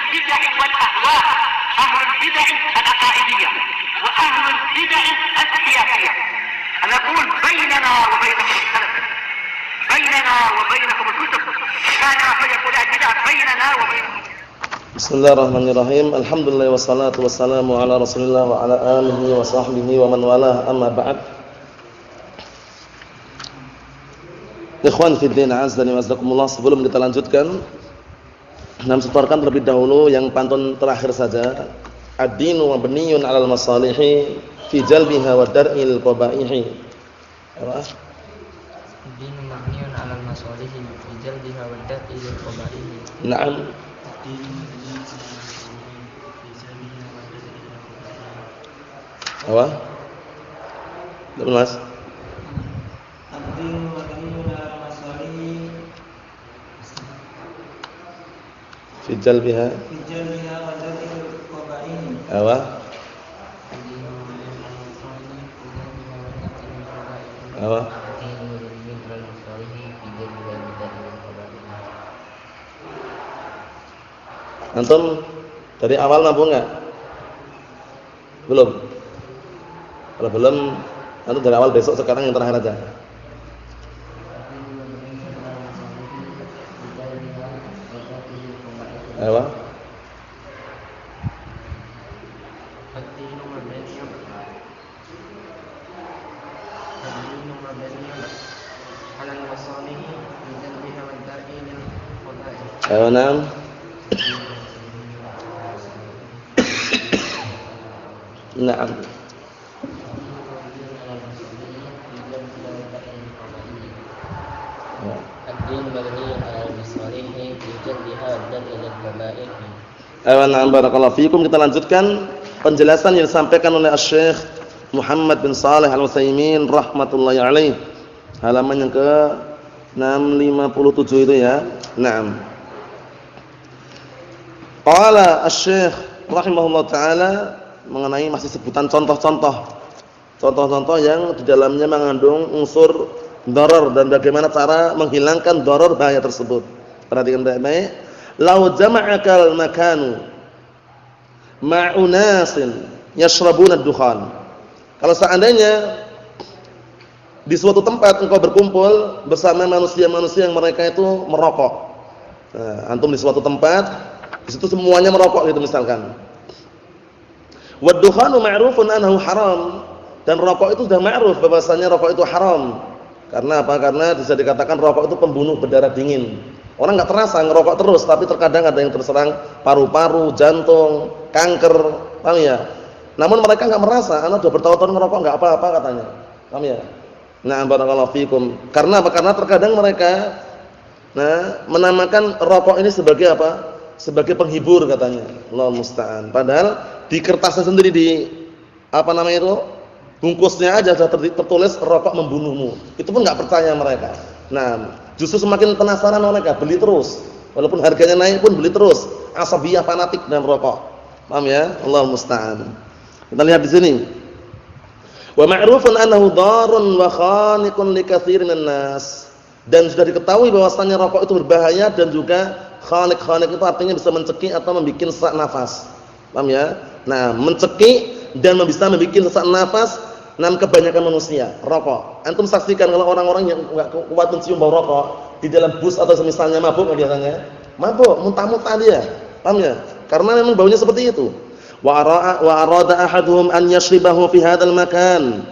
البدع والأهواء، أهل البدع العقائدية وأهل البدع السياسية. أنا أقول بيننا وبينكم السلف، بيننا وبينكم الكتب، كان فيقول البدع بيننا وبينكم. Bismillahirrahmanirrahim. Alhamdulillah wassalatu wassalamu ala Rasulillah wa ala alihi wa sahbihi wa man walah, amma ba'd. Ikhwan fi din, azdani wa azdakumullah. Sebelum kita lanjutkan, kita setorkan terlebih dahulu yang pantun terakhir saja. Ad-dinu mabniyun 'alal masalihi fi jalbiha wa dar'il qabaihi. Apa? Ad-dinu mabniyun 'alal masalihi fi jalbiha wa dar'il qabaihi. Naam. Apa? Betul, Mas? Ad-dinu mabniyun 'alal masalihi Fi jalbiha wa dar'il qabaihi. Apa? Apa? Antum dari awal mampu enggak? Belum? Kalau belum, antum dari awal, besok sekarang yang terakhir aja. Apa? Ayo, Nam. Naam. Barakallahu fiikum. Kita lanjutkan penjelasan yang disampaikan oleh Syekh Muhammad bin Shalih Al-Utsaimin rahmatullahi alaih. Halaman yang ke 657 itu ya. Naam. Qala Syekh rahimahullah taala mengenai masih sebutan contoh-contoh yang di dalamnya mengandung unsur darar dan bagaimana cara menghilangkan darar bahaya tersebut. Perhatikan baik-baik. Lau jama'akal makanu ma'unasin yashrabuna ad-dukhan. Kalau seandainya di suatu tempat engkau berkumpul bersama manusia-manusia yang mereka itu merokok. Nah, antum di suatu tempat, di situ semuanya merokok gitu misalkan. Wad-dukhanu ma'rufun annahu haram, dan rokok itu sudah ma'ruf bahwasanya rokok itu haram. Karena apa? Karena bisa dikatakan rokok itu pembunuh berdarah dingin. Orang enggak terasa ngerokok terus, tapi terkadang ada yang terserang paru-paru, jantung, kanker, paham ya? Namun mereka enggak merasa, karena sudah bertahun-tahun ngerokok enggak apa-apa katanya. Paham ya? Nah, barakallahu fikum. Karena apa? Karena terkadang mereka menamakan rokok ini sebagai apa? Sebagai penghibur katanya. Allahu musta'an. Padahal di kertasnya sendiri, di apa namanya itu, bungkusnya aja sudah tertulis rokok membunuhmu. Itu pun enggak percaya mereka. Nah, justru semakin penasaran mereka, beli terus. Walaupun harganya naik pun beli terus. Asabiyah fanatik dengan rokok. Paham ya? Allahu musta'an. Kita lihat di sini. Wa ma'rufun annahu darun wa khaniqun likatsirin nas. Dan sudah diketahui bahwasanya rokok itu berbahaya dan juga khaniq itu artinya bisa mencekik atau membuat sesak nafas. Paham ya? Nah, mencekik dan bisa membuat sesak nafas kebanyakan manusia, rokok. Antum saksikan kalau orang-orang yang enggak kuat mencium bau rokok di dalam bus atau semisalnya, mabuk biasanya. Mabuk, muntah-muntah dia. Paham ya? Karena memang baunya seperti itu. Wa arada ahaduhum an yashribahu fi hadzal makan.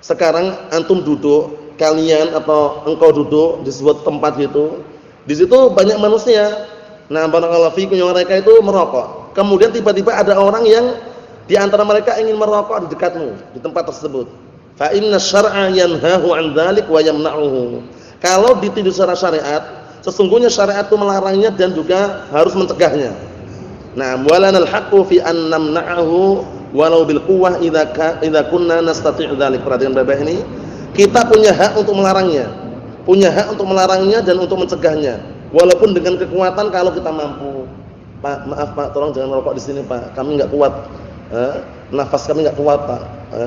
Sekarang antum duduk, kalian atau engkau duduk di sebuah tempat gitu. Di situ banyak manusia. Nah, barakallahu fikum, yang mereka itu merokok. Kemudian tiba-tiba ada orang yang di antara mereka ingin merokok di dekatmu, di tempat tersebut. Fa inna syar'a yanhahu 'an dzalik wa yamna'uhu. Kalau ditindak secara syariat, sesungguhnya syariat itu melarangnya dan juga harus mencegahnya. Nah, walanal haqqu fi an namna'ahu walau bil quwwah idza kunna nastati'u dzalik. Perhatikan Bapak ini, kita punya hak untuk melarangnya. Punya hak untuk melarangnya dan untuk mencegahnya, walaupun dengan kekuatan kalau kita mampu. Pak, maaf Pak, tolong jangan merokok di sini Pak. Kami enggak kuat. Nafas kami enggak kuat Pak,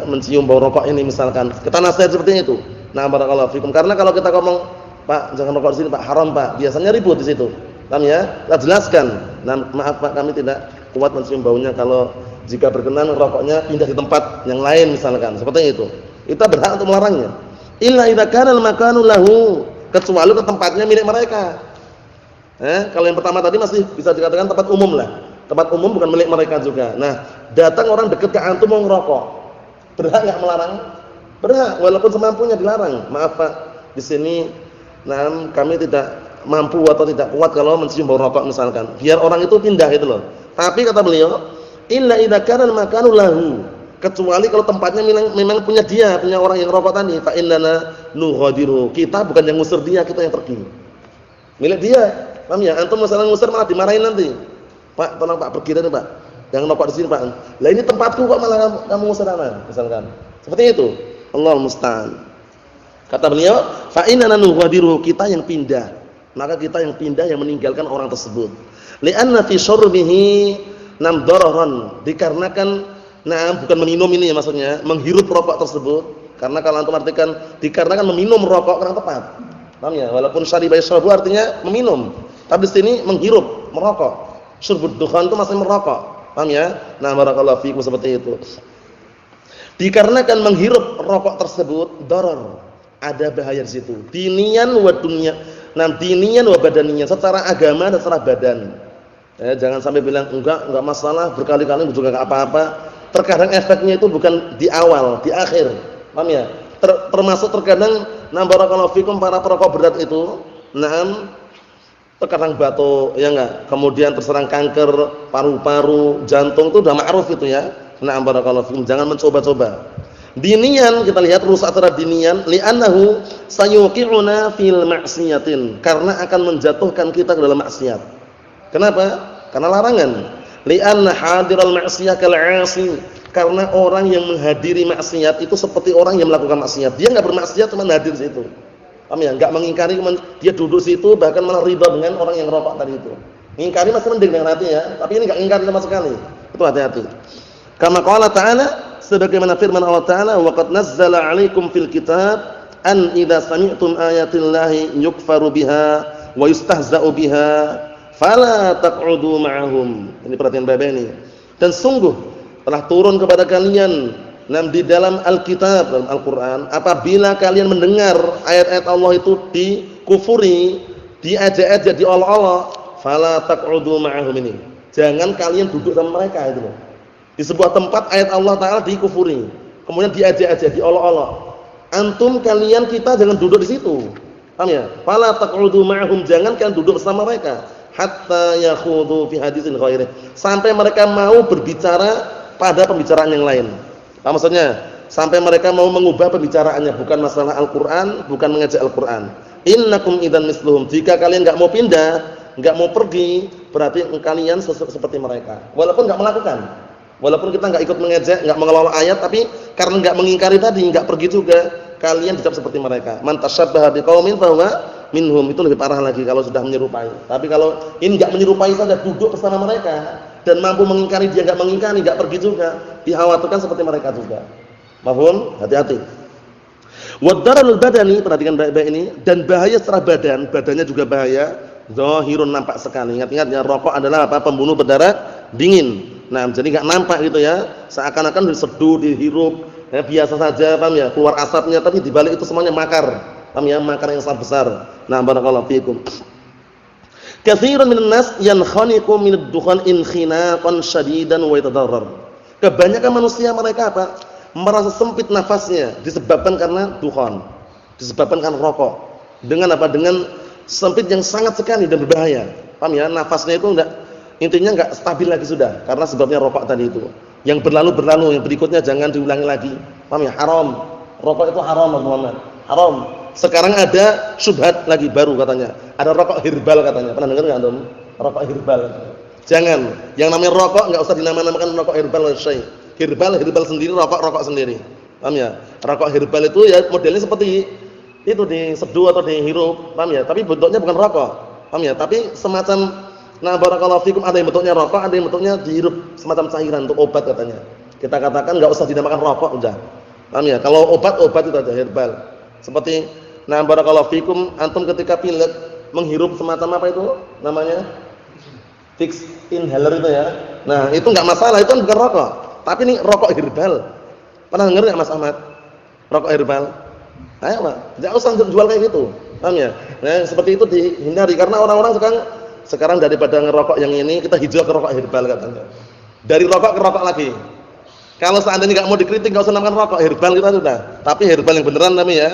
mencium bau rokok ini misalkan. Kita nasihat seperti itu. Nah, barakallahu fikum. Karena kalau kita ngomong, Pak, jangan rokok di sini Pak, haram Pak, biasanya ribut di situ. Paham ya? Kita jelaskan. Nah, maaf Pak, kami tidak kuat mencium baunya, kalau jika berkenan rokoknya pindah di tempat yang lain misalkan, seperti itu. Kita berhak untuk melarangnya. Illa idza kana al-makanu lahu, kecuali ke tempatnya milik mereka. Kalau yang pertama tadi masih bisa dikatakan tempat umum lah. Tempat umum bukan milik mereka juga. Nah, datang orang dekat ke antum mau ngerokok. Berhak enggak melarang? Berhak, walaupun semampunya dilarang. Maaf Pak, di sini kami tidak mampu atau tidak kuat kalau mencium bau rokok misalkan. Biar orang itu pindah gitu loh. Tapi kata beliau, illa idza kana al-makanu lahu, kecuali kalau tempatnya memang punya dia, punya orang yang rokok tadi, fa innana nughadiru. Kita bukan yang ngusir dia, kita yang pergi. Milik dia. Paham ya? Antum misalnya ngusir malah dimarahin nanti. Pak, tolong Pak pergi tadi Pak. Jangan rokok di sini Pak. Lah ini tempatku kok malah kamu ngusir ana, misalkan. Seperti itu. Allahu musta'an. Kata beliau, fa innana nughadiru, kita yang pindah. Maka kita yang pindah, yang meninggalkan orang tersebut. Li'anna fi syurbihi dararan, dikarenakan bukan meminum ini ya maksudnya, menghirup rokok tersebut. Karena kalau antum artikan dikarenakan meminum rokok kurang tepat. Paham ya? Walaupun syariba yashrabu artinya meminum, tapi di sini menghirup, merokok. Syurbud dukhan itu masih merokok. Paham ya? Nah, barakallahu fiikum, seperti itu. Dikarenakan menghirup rokok tersebut darar, ada bahaya di situ. Diniyan wa dunya. Diniyan wa badaniyan, secara agama dan secara badan. Jangan sampai bilang enggak masalah, berkali-kali juga enggak apa-apa. Terkadang efeknya itu bukan di awal, di akhir. Paham ya? Termasuk terkadang barakallahu fikum para perokok berat itu, terkadang batuk, ya enggak? Kemudian terserang kanker paru-paru, jantung, itu udah ma'ruf itu ya. Barakallahu fikum, jangan mencoba-coba. Diniyan, kita lihat rusak secara diniyan, li'annahu sayuqi'una fil ma'siyatin, karena akan menjatuhkan kita ke dalam maksiat. Kenapa? Karena larangan. Li'anna hadiral ma'siyah kal 'asi, karena orang yang menghadiri maksiat itu seperti orang yang melakukan maksiat. Dia enggak bermaksiat, cuma hadir di situ. Paham ya? Enggak mengingkari, dia duduk situ bahkan malah ridha dengan orang yang rokok tadi itu. Mengingkari masih mending dengan hati ya, tapi ini enggak ingkari sama sekali. Itu hati-hati. Kama qala ta'ala, sebagaimana firman Allah Ta'ala, wa qad nazzala 'alaikum fil kitab an idza sami'tum ayatillahi yukfaru biha wa yustahza'u biha fala taq'udu ma'ahum. Ini perhatian Bapak ini. Dan sungguh telah turun kepada kalian di dalam Alkitab, dalam Al-Qur'an, apabila kalian mendengar ayat-ayat Allah itu dikufuri, diajak-ajak, diolok-olok, fala taq'udu ma'ahum ini. Jangan kalian duduk sama mereka itu loh. Di sebuah tempat ayat Allah Ta'ala dikufuri, kemudian diajak-ajak, diolok-olok. Antum kalian kita jangan duduk di situ. Paham ya? Fala taq'udu ma'ahum, jangan kalian duduk bersama mereka hatta yakhudu fi haditsin ghairih, sampai mereka mau berbicara pada pembicaraan yang lain. Apa maksudnya? Sampai mereka mau mengubah pembicaraannya, bukan masalah Al-Qur'an, bukan mengajak Al-Qur'an. Innakum idzan misluhum, jika kalian enggak mau pindah, enggak mau pergi, berarti kalian seperti mereka. Walaupun enggak melakukan. Walaupun kita enggak ikut mengejek, enggak mengelola ayat, tapi karena enggak mengingkari tadi, enggak pergi juga, kalian tetap seperti mereka. Man tasyabbaha biqaumin fa huwa minhum, itu lebih parah lagi kalau sudah menyerupai. Tapi kalau ini enggak menyerupai saja, duduk bersama mereka dan mampu mengingkari, dia enggak mengingkari, enggak pergi juga, dikhawatirkan seperti mereka juga. Mahfum? Hati-hati. Wadarul badani, perhatikan baik-baik ini, dan bahaya secara badan, badannya juga bahaya, zahirun, nampak sekali. Ingat-ingat ya, rokok adalah apa? Pembunuh berdarah dingin. Nah, jadi enggak nampak gitu ya. Seakan-akan diseduh, dihirup, ya, biasa saja, paham ya? Keluar asapnya, tapi di balik itu semuanya makar. Paham ya? Makar yang sangat besar. Nah, barakallahu fiikum. Katsirun minan nas yankhaniqu minad dukhan inkhinaqan shadidan wa yatadarrar. Kebanyakan manusia mereka apa? Merasa sempit nafasnya disebabkan karena dukhan. Disebabkan karena rokok. Dengan apa? Dengan sempit yang sangat sekali dan berbahaya. Paham ya? Nafasnya itu intinya enggak stabil lagi sudah, karena sebabnya rokok tadi itu. Yang berlalu, yang berikutnya jangan diulangi lagi. Paham ya? Haram. Rokok itu haram, teman-teman. Haram. Sekarang ada syubhat lagi baru katanya. Ada rokok herbal katanya. Pernah dengar enggak antum? Rokok herbal. Jangan. Yang namanya rokok enggak usah dinamakan rokok herbal wala syai. Herbal sendiri, rokok sendiri. Paham ya? Rokok herbal itu ya modelnya seperti itu, diseduh atau dihirup. Paham ya? Tapi bentuknya bukan rokok. Paham ya? Tapi semacam, nah barakallahu fikum, ada yang bentuknya rokok, ada yang bentuknya dihirup, semacam cairan untuk obat katanya. Kita katakan enggak usah dinamakan rokok udah. Paham ya? Kalau obat itu aja herbal. Seperti nah barakallahu fikum, antum ketika pilek menghirup semacam apa itu namanya? Fix inhaler itu ya. Nah, itu enggak masalah, itu kan bukan rokok. Tapi ini rokok herbal. Pernah dengar enggak Mas Ahmad? Rokok herbal? Ayo, Pak. Enggak usah jual kayak gitu. Paham ya? Nah, seperti itu dihindari karena orang-orang sekarang daripada ngerokok yang ini, kita hijrah ke rokok herbal katanya. Dari rokok ke rokok lagi. Kalau seandainya enggak mau dikritik, enggak usah namakan rokok herbal kita sudah. Tapi herbal yang beneran tapi ya.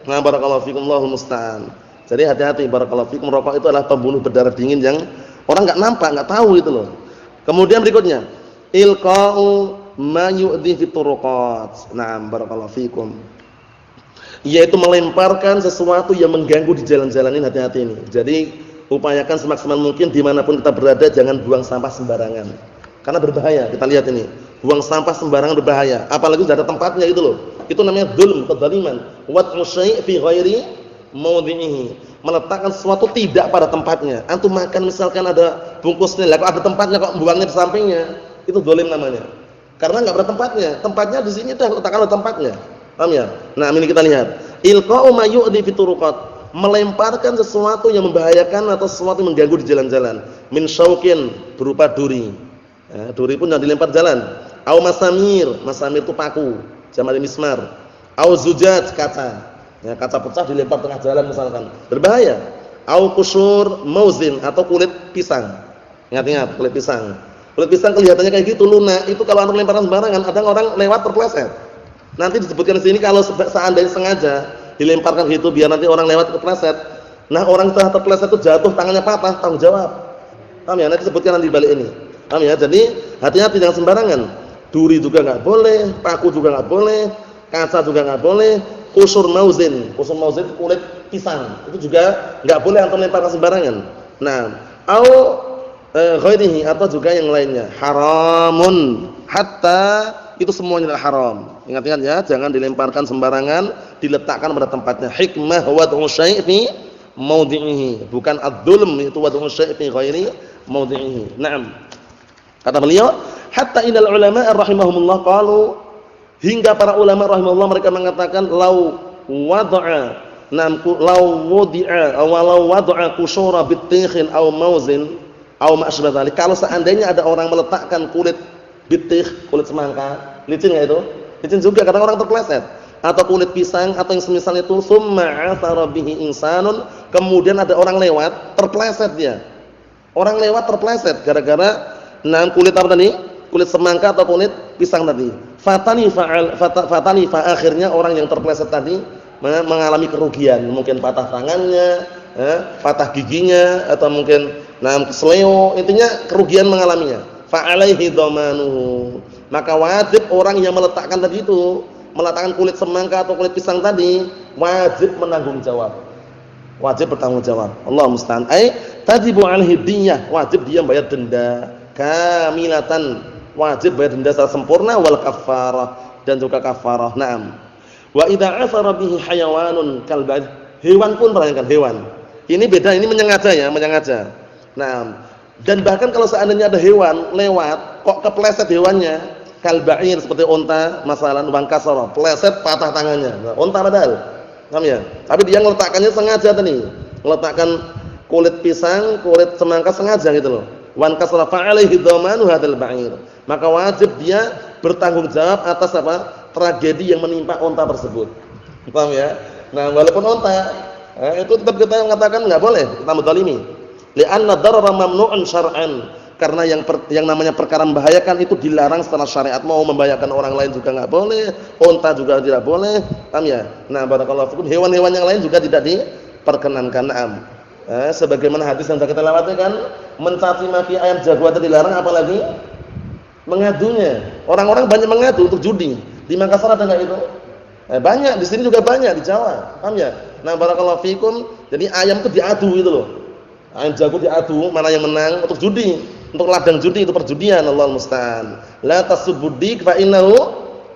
Nah, barakallahu fikum, Allahul musta'an. Jadi hati-hati, barakallahu fikum, rokok itu adalah pembunuh berdarah dingin yang orang enggak nampak, enggak tahu gitu loh. Kemudian berikutnya, ilqa'u ma yu'dhi fi turuqat. Naam, barakallahu fikum. Yaitu melemparkan sesuatu yang mengganggu di jalan-jalan ini, hati-hati ini. Jadi upayakan semaksimal mungkin dimanapun kita berada jangan buang sampah sembarangan. Karena berbahaya. Kita lihat ini, buang sampah sembarangan berbahaya. Apalagi sudah ada tempatnya gitu loh. Itu namanya dzulm, kezaliman. Wad'u syai' fi ghairi mawdhi'ihi. Meletakkan sesuatu tidak pada tempatnya. Antum makan misalkan ada bungkusnya, lah kok ada tempatnya kok buangnya di sampingnya. Itu zalim namanya. Karena enggak pada tempatnya. Tempatnya di sini dah letakkan di tempatnya. Paham ya? Nah, ini kita lihat. Ilqa'u ma yu'dhi fi turuqat. Melemparkan sesuatu yang membahayakan atau sesuatu yang mengganggu di jalan-jalan. Min syauqin, berupa duri. Ya, duri pun jangan dilempar jalan. Au masamir, masamir itu paku, jamak mismar. Au zujaj, kaca. Ya, kaca pecah dilempar tengah jalan misalkan. Berbahaya. Au kusur mauzin atau kulit pisang. Ingat-ingat, kulit pisang. Kulit pisang kelihatannya kayak gitu lunak, itu kalau antum lemparan sembarangan, ada orang lewat terpleset. Nanti disebutkan di sini kalau seandainya sengaja dilemparkan gitu biar nanti orang lewat terpleset. Nah, orang setelah terpleset itu jatuh, tangannya patah, tanggung jawab. Paham ya? Nanti disebutkan nanti balik ini. Paham ya? Jadi hati-hati jangan sembarangan. Duri juga enggak boleh, paku juga enggak boleh, kaca juga enggak boleh, kusur mauzin. Kusur mauzin kulit pisang. Itu juga enggak boleh antum lemparkan sembarangan. Nah, au ghairihi atau juga yang lainnya. Haramun hatta itu semuanya adalah haram. Ingat-ingat ya, jangan dilemparkan sembarangan, diletakkan pada tempatnya. Hikmah wad'u syai' fi mawdhi'ihi, bukan adzulm, itu wad'u syai' fi ghairi mawdhi'ihi. Naam. Kata beliau, hatta innal ulama rahimahumullah qalu, hingga para ulama rahimahullah mereka mengatakan law wada'a nam law wudi'a aw law wada'a kusura bitikhin aw mauzin aw ma asbah dzalik. Kalau seandainya ada orang meletakkan kulit bitikh, kulit semangka, licin enggak itu? Licin juga karena orang terpleset. Atau kulit pisang atau yang semisal itu, summa athara bihi insanun, kemudian ada orang lewat, terpleset dia. Orang lewat terpleset gara-gara kulit apa tadi? Kulit semangka atau kulit pisang tadi. Fatani akhirnya orang yang terpleset tadi mengalami kerugian, mungkin patah tangannya, patah giginya atau mungkin kesleo, intinya kerugian mengalaminya. Fa'alaihi dhamanuhu, maka wajib orang yang meletakkan tadi itu, meletakkan kulit semangka atau kulit pisang tadi, wajib menanggung jawab, wajib bertanggung jawab. Allah musta'an. Tajibu alaihi diyyah, wajib dia bayar denda kamilatan, wajib bayar denda secara sempurna, wal kafarah, dan juga kafarah. Naam. Wa idza athara bihi hayawanun kalbah, hewan pun perhatikan hewan. Ini beda, ini menyengaja ya, menyengaja. Naam. Dan bahkan kalau seandainya ada hewan lewat, kok kepleset hewannya, kalba'ir seperti unta, masalan wangkasara, pleset patah tangannya. Nah, unta padahal. Paham ya? Tapi dia meletakkannya sengaja tadi. Meletakkan kulit pisang, kulit semangka sengaja gitu loh. Wankasara fa'alaihi dhamanu hadzal ba'ir. Maka wajib dia bertanggung jawab atas apa? Tragedi yang menimpa unta tersebut. Paham ya? Nah, walaupun unta, itu tetap kita mengatakan enggak boleh kita menzalimi. Li'anna darara mamnu'un syar'an, karena yang namanya perkara membahayakan itu dilarang secara syariat. Mau membahayakan orang lain juga enggak boleh, unta juga tidak boleh. Paham ya? Nah, barakallahu fikum, hewan-hewan yang lain juga tidak diperkenankan. Naam. Sebagaimana hadis yang sudah kita lewati kan, mencaci maki ayam jago itu dilarang, apalagi mengadunya. Orang-orang banyak mengadu untuk judi. Di Makassar ada enggak itu? Banyak, di sini juga banyak di Jawa. Paham ya? Nah, barakallahu fikum, jadi ayam itu diadu gitu loh. Ayam jago diadu, mana yang menang untuk judi, untuk ladang judi, itu perjudian. Allahul musta'an. La tasubbudik fa innahu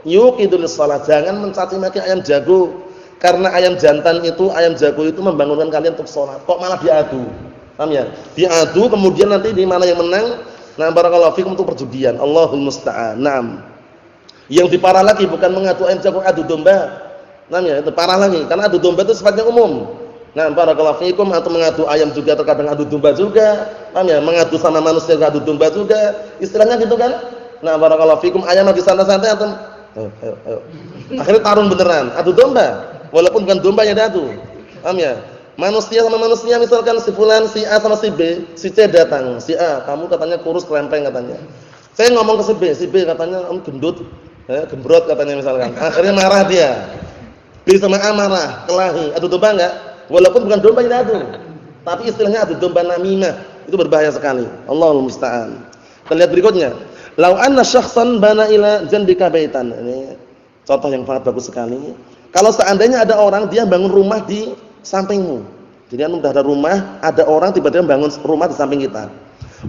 yuqidul shalah. Jangan mencaci maki ayam jago, karena ayam jantan itu, ayam jago itu membangunkan kalian untuk salat. Kok malah diadu? Paham ya? Diadu kemudian nanti di mana yang menang, nah barakallahu fikum, untuk perjudian. Allahul musta'an. Naam. Yang diparah lagi bukan mengadu ayam jago, adu domba. Paham ya? Itu parah lagi, karena adu domba itu sifatnya umum. Nah, barakallahu fikum, atau mengadu ayam juga, terkadang adu domba juga. Paham ya? Mengadu sama manusia adu domba juga. Istilahnya gitu kan? Nah, barakallahu fikum, ayam lagi santai-santai atau ayo. Akhirnya tarung beneran, adu domba. Walaupun bukan domba yang diadu. Paham ya? Manusia sama manusia, misalkan si fulan, si A sama si B, si C datang. Si A, kamu katanya kurus kelempeng katanya. Saya ngomong ke si B katanya kamu gendut, gembrot katanya misalkan. Akhirnya marah dia. B sama A marah, kelahi. Adu domba enggak? Walaupun bukan domba yang diadu. Tapi istilahnya adu domba namimah. Itu berbahaya sekali. Allahul musta'an. Kita lihat berikutnya. Lau anna syakhsan bana ila jandika baitan. Ini contoh yang sangat bagus sekali. Kalau seandainya ada orang dia bangun rumah di sampingmu. Jadi sudah ada rumah, ada orang tiba-tiba bangun rumah di samping kita.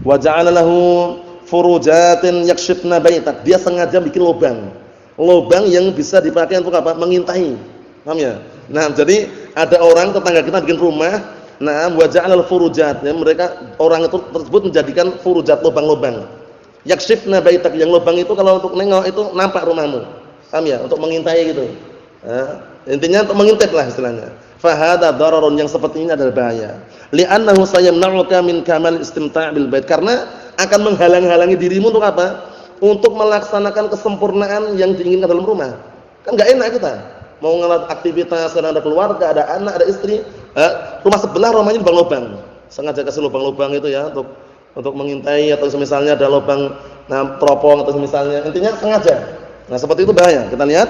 Wa ja'ala lahu furujatin yakshifna baitak. Dia sengaja bikin lubang. Lubang yang bisa dipakai untuk apa? Mengintai. Paham ya? Nah, jadi ada orang tetangga kita bikin rumah, nah wa ja'ala furujat. Ya, mereka orang itu tersebut menjadikan furujat, lubang-lubang. Yakshifna baitak, yang lubang itu kalau untuk nengok itu nampak rumahmu. Paham ya? Untuk mengintai gitu. Nah, intinya untuk mengintip lah istilahnya. Fa hadza dararun, yang seperti ini adalah bahaya. Li'annahu sayamna'uka min kamal istimta' bil bait, karena akan menghalang-halangi dirimu untuk apa? Untuk melaksanakan kesempurnaan yang diinginkan dalam rumah. Kan enggak enak kita. Mau ngeliat aktivitas, kadang ada keluarga, ada anak, ada istri. Rumah sebelah rumahnya lubang-lubang. Sengaja kasih lubang-lubang itu ya untuk mengintai, atau misalnya ada lubang teropong atau misalnya. Intinya sengaja. Nah, seperti itu bahaya. Kita lihat.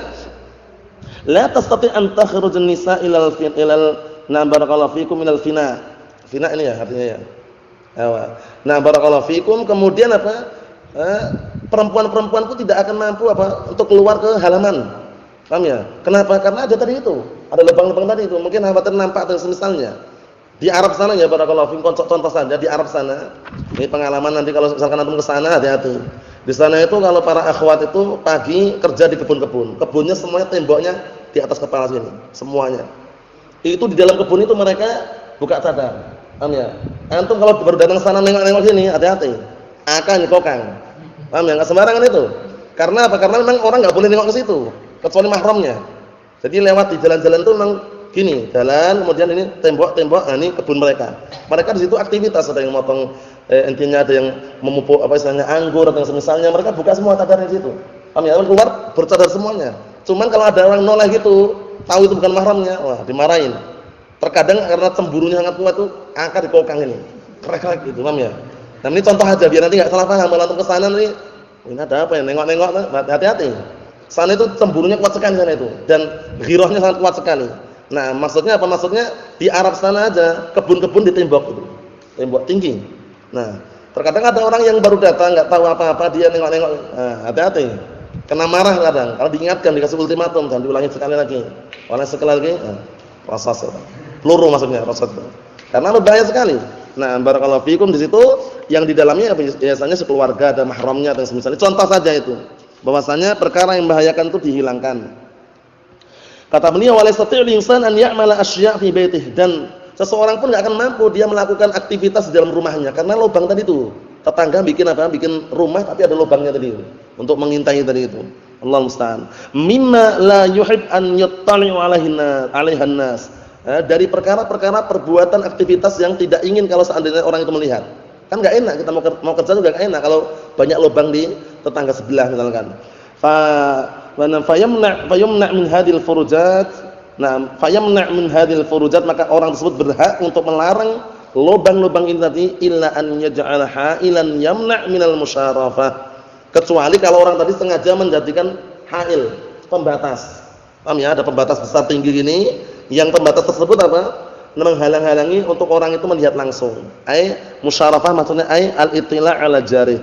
La tastati an takhruj an-nisa ilal barakallahu fikum ilal fina. Fina ini ya artinya ya. Nah, barakallahu fikum, kemudian apa? Perempuan-perempuan itu tidak akan mampu apa? Untuk keluar ke halaman. Paham ya? Kenapa? Karena ada tadi itu. Ada lubang-lubang tadi itu. Mungkin khawatir nampak atau semisalnya. Di Arab sana ya barakallahu fikum, contoh saja di Arab sana. Ini pengalaman nanti kalau misalkan antum ke sana, hati-hati. Di sana itu kalau para akhwat itu pagi kerja di kebun-kebun. Kebunnya semuanya temboknya di atas kepala sini, semuanya. Itu di dalam kebun itu mereka buka cadar. Paham ya? Antum kalau baru datang sana nengok-nengok sini, hati-hati. Akan dikokang. Paham ya? Enggak sembarangan itu. Karena apa? Karena memang orang enggak boleh nengok ke situ kecuali mahramnya. Jadi lewat di jalan-jalan itu memang gini, jalan kemudian ini tembok-tembok, nah ini kebun mereka. Mereka di situ aktivitas, ada yang motong intinya ada yang memupuk apa istilahnya anggur atau semisalnya, mereka buka semua cadar di situ. Paham ya? Keluar bercadar semuanya. Cuman kalau ada orang noleh gitu, tahu itu bukan mahramnya, wah dimarahin. Terkadang karena cemburunya sangat kuat tuh angkat dikokang ini. Krek-krek gitu, paham ya? Nah, ini contoh aja biar nanti enggak salah paham. Kalau antum ke sana nih, ini ada apa ya? Nengok-nengok, hati-hati. Sana itu cemburunya kuat sekali sana itu, dan ghirahnya sangat kuat sekali. Nah, maksudnya apa? Maksudnya di Arab sana aja kebun-kebun ditembok itu. Tembok tinggi. Nah, terkadang ada orang yang baru datang enggak tahu apa-apa, dia nengok-nengok. Nah, hati-hati. Kena marah kadang. Kalau diingatkan, dikasih ultimatum, dan diulangi sekali lagi. Oleh sekali lagi, rasas. Peluru maksudnya, rasas. Karena berbahaya sekali. Nah, barakallahu fikum, di situ yang di dalamnya biasanya sekeluarga, ada mahramnya atau semisalnya. Contoh saja itu. Bahwasanya perkara yang membahayakan itu dihilangkan. Kata beliau, "Wa laysatil insan an ya'mala asya' fi baitihi." Dan seseorang pun enggak akan mampu dia melakukan aktivitas di dalam rumahnya karena lubang tadi itu. Tetangga bikin apa? Bikin rumah tapi ada lubangnya tadi untuk mengintai tadi itu. Allah musta'an. Mimma la yuhib an yattali'u 'alaihan nas. Dari perkara-perkara perbuatan aktivitas yang tidak ingin kalau seandainya orang itu melihat. Kan enggak enak kita mau kerja juga enggak enak kalau banyak lubang di tetangga sebelah misalkan. Fayamna min hadhil furujat. Nah, fayamna min hadhil furujat, maka orang tersebut berhak untuk melarang lubang-lubang ini tadi illa an yaj'ala ha'ilan yamna' minal musyarafah. Kecuali kalau orang tadi sengaja menjadikan ha'il, pembatas. Paham ya? Ada pembatas besar tinggi gini, yang pembatas tersebut apa? Menghalang-halangi untuk orang itu melihat langsung. Ai musyarafah maksudnya ai al-ittila' 'ala jarih.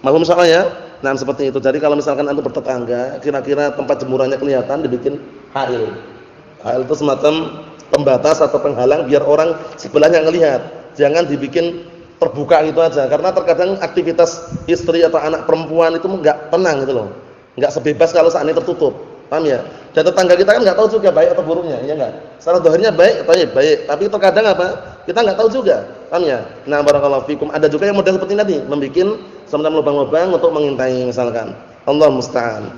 Mahum salah ya? Nah, seperti itu. Jadi kalau misalkan antum bertetangga, kira-kira tempat jemurannya kelihatan, dibikin ha'il. Ha'il itu semacam pembatas atau penghalang biar orang sebelahnya ngelihat. Jangan dibikin terbuka gitu aja, karena terkadang aktivitas istri atau anak perempuan itu enggak tenang gitu loh. Enggak sebebas kalau saat ini tertutup. Paham ya? Dan tetangga kita kan enggak tahu juga baik atau buruknya, iya enggak? Secara zahirnya baik, tapi terkadang apa? Kita enggak tahu juga. Paham ya? Nah, barakallahu fikum. Ada juga yang model seperti tadi, membikin semacam lubang-lubang untuk mengintai misalkan. Allah musta'an.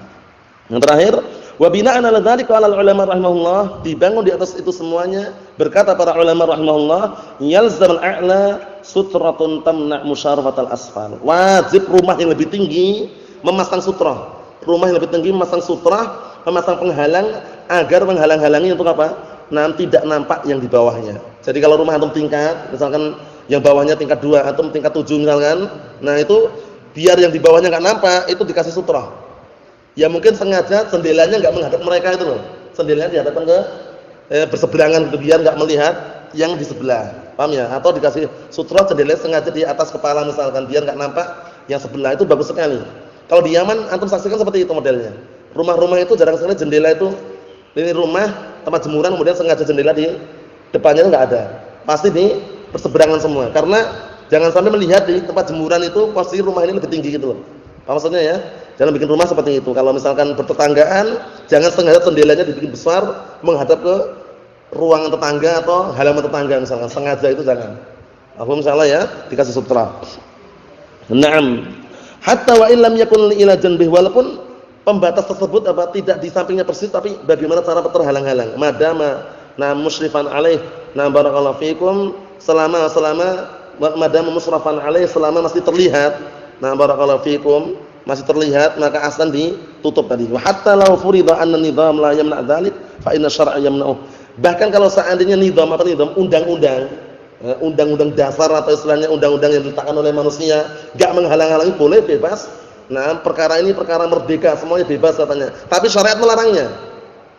Yang terakhir, Wa bina'an 'ala dzalika qala ulama rahimahullah, dibangun di atas itu semuanya berkata para ulama rahimahullah, yalzamul a'la sutratun tamna' musyarafatal asfal. Wajib rumah yang lebih tinggi memasang sutra. Rumah yang lebih tinggi memasang sutra, memasang penghalang agar menghalang-halangi untuk apa? Nanti tidak nampak yang di bawahnya. Jadi kalau rumah antum tingkat, misalkan yang bawahnya tingkat 2, antum tingkat 7 misalkan, nah itu biar yang di bawahnya enggak nampak, itu dikasih sutra. Ya mungkin sengaja jendelanya enggak menghadap mereka itu loh. Jendelanya dihadapkan ke berseberangan gitu biar enggak melihat yang di sebelah. Paham ya? Atau dikasih sutra jendelanya sengaja di atas kepala misalkan biar enggak nampak yang sebelah, itu bagus sekali. Kalau di Yaman antum saksikan seperti itu modelnya. Rumah-rumah itu jarang sekali jendela itu, ini rumah tempat jemuran kemudian sengaja jendela di depannya itu enggak ada. Pasti di berseberangan semua. Karena jangan sampai melihat di tempat jemuran itu posisi rumah ini lebih tinggi gitu loh. Apa maksudnya ya? Jangan bikin rumah seperti itu. Kalau misalkan bertetanggaan, jangan sengaja jendelanya dibikin besar menghadap ke ruangan tetangga atau halaman tetangga misalkan. Sengaja itu jangan. Paham insyaallah ya? Dikasih sutra. Naam. Hatta wa illam yakun ila janbih, walaupun pembatas tersebut apa tidak di sampingnya persis tapi bagaimana cara terhalang-halang. Madama musyrifan alaih. Na barakallahu fikum, selama madama musyrafan alaih, selama masih terlihat. Na barakallahu fikum, masih terlihat maka aslan ditutup tadi. Wa hatta law furida anna nizam la yamna' dzalik fa inna syar'a yamna'u. Bahkan kalau seandainya nizam apa nizam undang-undang dasar atau istilahnya undang-undang yang ditetapkan oleh manusia enggak menghalang-halangi, boleh bebas. Nah, perkara ini perkara merdeka, semuanya bebas katanya. Tapi syariat melarangnya.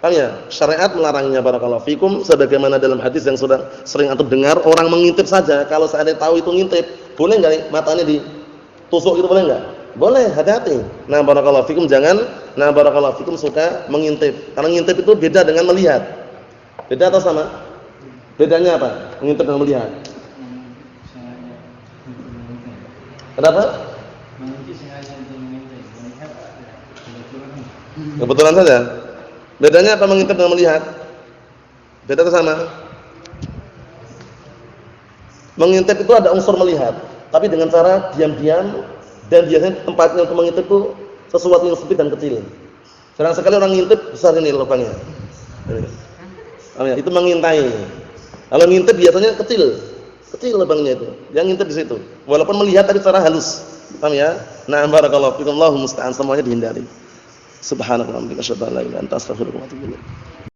Paham ya? Syariat melarangnya barakallahu fikum, sebagaimana dalam hadis yang sudah sering antum dengar, orang mengintip saja kalau seandainya tahu itu ngintip, boleh enggak matanya ditusuk itu, boleh enggak? Boleh, hati-hati. Nah, barakallahu fikum barakallahu fikum suka mengintip. Karena ngintip itu beda dengan melihat. Beda atau sama? Bedanya apa? Mengintip dan melihat. Kenapa? Kebetulan saja. Bedanya apa mengintip dan melihat? Beda atau sama? Mengintip itu ada unsur melihat, tapi dengan cara diam-diam. Dan biasanya tempatnya untuk mengintip itu sesuatu yang sempit dan kecil. Jarang sekali orang ngintip besar ini lubangnya. Itu mengintai. Kalau ngintip biasanya kecil lubangnya itu. Yang ngintip di situ. Walaupun melihat tapi secara halus. Paham ya? Nah, barakallahu fikum, Allahu musta'an, semuanya dihindari. Subhanallah wa bihamdihi asyhadu an la ilaha illa anta astaghfiruka wa atubu ilaik.